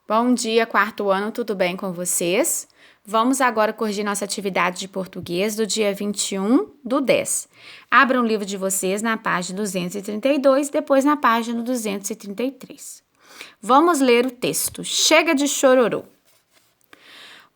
Bom dia, quarto ano, tudo bem com vocês? Vamos agora corrigir nossa atividade de português do dia 21/10. Abram o livro de vocês na página 232, depois na página 233. Vamos ler o texto. Chega de chororô.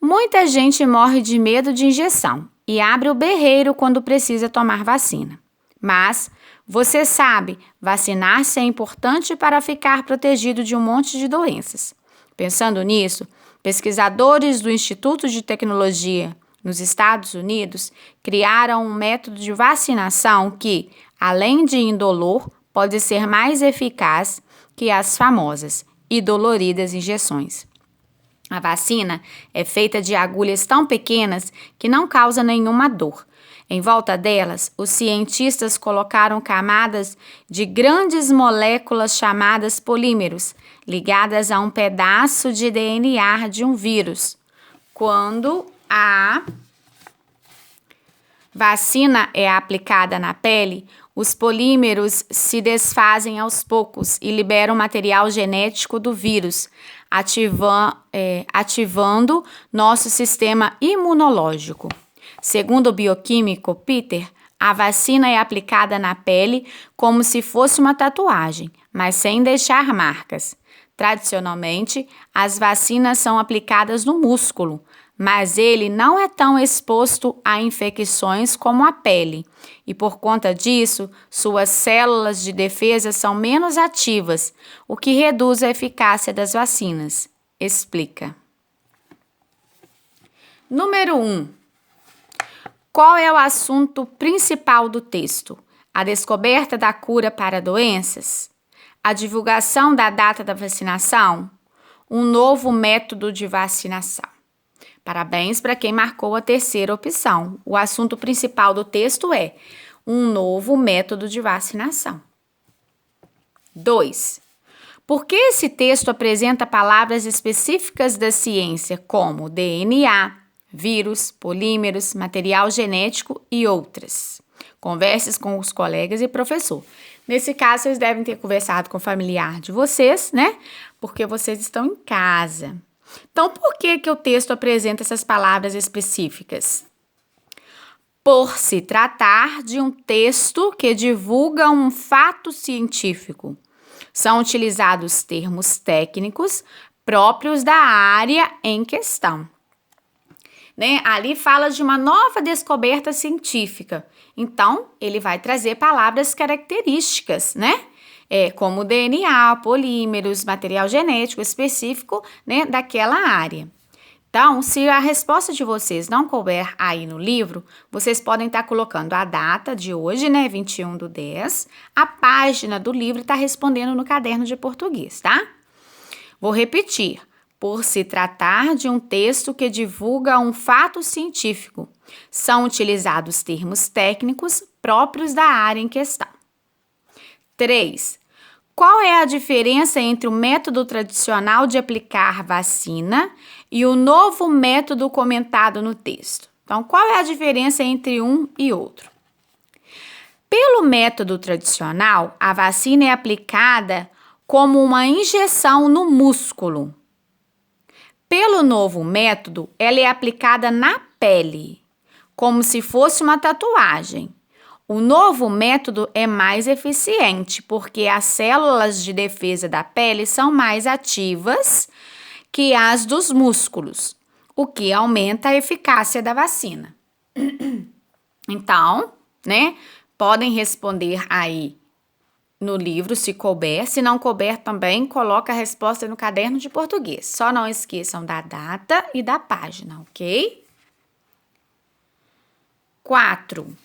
Muita gente morre de medo de injeção e abre o berreiro quando precisa tomar vacina. Mas, você sabe, vacinar-se é importante para ficar protegido de um monte de doenças. Pensando nisso, pesquisadores do Instituto de Tecnologia nos Estados Unidos criaram um método de vacinação que, além de indolor, pode ser mais eficaz que as famosas e doloridas injeções. A vacina é feita de agulhas tão pequenas que não causa nenhuma dor. Em volta delas, os cientistas colocaram camadas de grandes moléculas chamadas polímeros, ligadas a um pedaço de DNA de um vírus. Quando a vacina é aplicada na pele, os polímeros se desfazem aos poucos e liberam material genético do vírus, ativando nosso sistema imunológico. Segundo o bioquímico Peter, a vacina é aplicada na pele como se fosse uma tatuagem, mas sem deixar marcas. Tradicionalmente, as vacinas são aplicadas no músculo, mas ele não é tão exposto a infecções como a pele, e por conta disso, suas células de defesa são menos ativas, o que reduz a eficácia das vacinas. Explica. Número 1. Qual é o assunto principal do texto? A descoberta da cura para doenças? A divulgação da data da vacinação? Um novo método de vacinação? Parabéns para quem marcou a terceira opção. O assunto principal do texto é um novo método de vacinação. 2. Por que esse texto apresenta palavras específicas da ciência como DNA, vírus, polímeros, material genético e outras? Converse com os colegas e professor. Nesse caso, vocês devem ter conversado com o familiar de vocês, né? Porque vocês estão em casa. Então, por que o texto apresenta essas palavras específicas? Por se tratar de um texto que divulga um fato científico. São utilizados termos técnicos próprios da área em questão. Ali fala de uma nova descoberta científica. Então, ele vai trazer palavras características, como DNA, polímeros, material genético específico, daquela área. Então, se a resposta de vocês não couber aí no livro, vocês podem estar colocando a data de hoje, 21/10, a página do livro está respondendo no caderno de português, tá? Vou repetir. Por se tratar de um texto que divulga um fato científico, são utilizados termos técnicos próprios da área em questão. 3. Qual é a diferença entre o método tradicional de aplicar vacina e o novo método comentado no texto? Então, qual é a diferença entre um e outro? Pelo método tradicional, a vacina é aplicada como uma injeção no músculo. Pelo novo método, ela é aplicada na pele, como se fosse uma tatuagem. O novo método é mais eficiente, porque as células de defesa da pele são mais ativas que as dos músculos, o que aumenta a eficácia da vacina. Então, podem responder aí no livro, se couber. Se não couber também, coloca a resposta no caderno de português. Só não esqueçam da data e da página, ok? 4.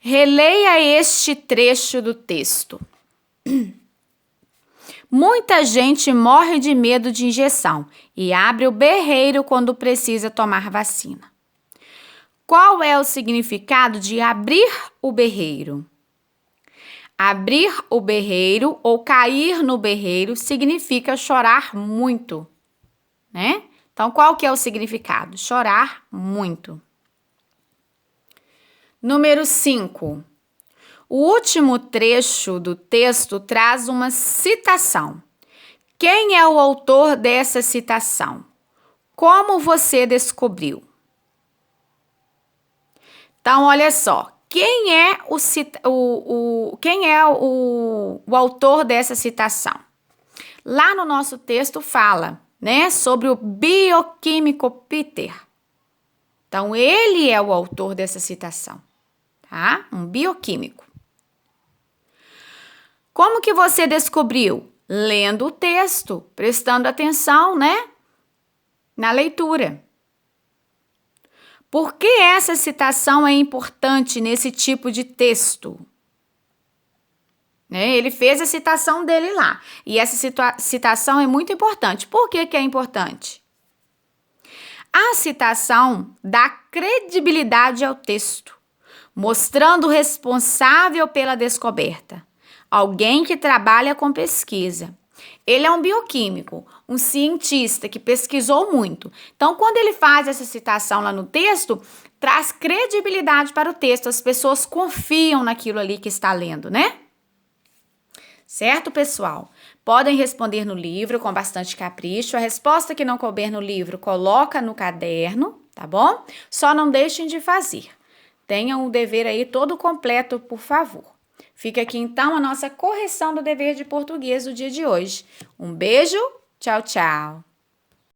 Releia este trecho do texto. Muita gente morre de medo de injeção e abre o berreiro quando precisa tomar vacina. Qual é o significado de abrir o berreiro? Abrir o berreiro ou cair no berreiro significa chorar muito, Então, qual que é o significado? Chorar muito. Número 5. O último trecho do texto traz uma citação. Quem é o autor dessa citação? Como você descobriu? Então, olha só. Quem é o autor dessa citação? Lá no nosso texto fala, né, sobre o bioquímico Peter. Então, ele é o autor dessa citação, tá? Um bioquímico. Como que você descobriu? Lendo o texto, prestando atenção, né, na leitura. Por que essa citação é importante nesse tipo de texto? Né? Ele fez a citação dele lá. E essa citação é muito importante. Por que que é importante? A citação dá credibilidade ao texto, mostrando o responsável pela descoberta. Alguém que trabalha com pesquisa. Ele é um bioquímico, um cientista que pesquisou muito. Então, quando ele faz essa citação lá no texto, traz credibilidade para o texto. As pessoas confiam naquilo ali que está lendo, né? Certo, pessoal? Podem responder no livro com bastante capricho. A resposta que não couber no livro, coloca no caderno, tá bom? Só não deixem de fazer. Tenham o dever aí todo completo, por favor. Fica aqui, então, a nossa correção do dever de português do dia de hoje. Um beijo, tchau, tchau!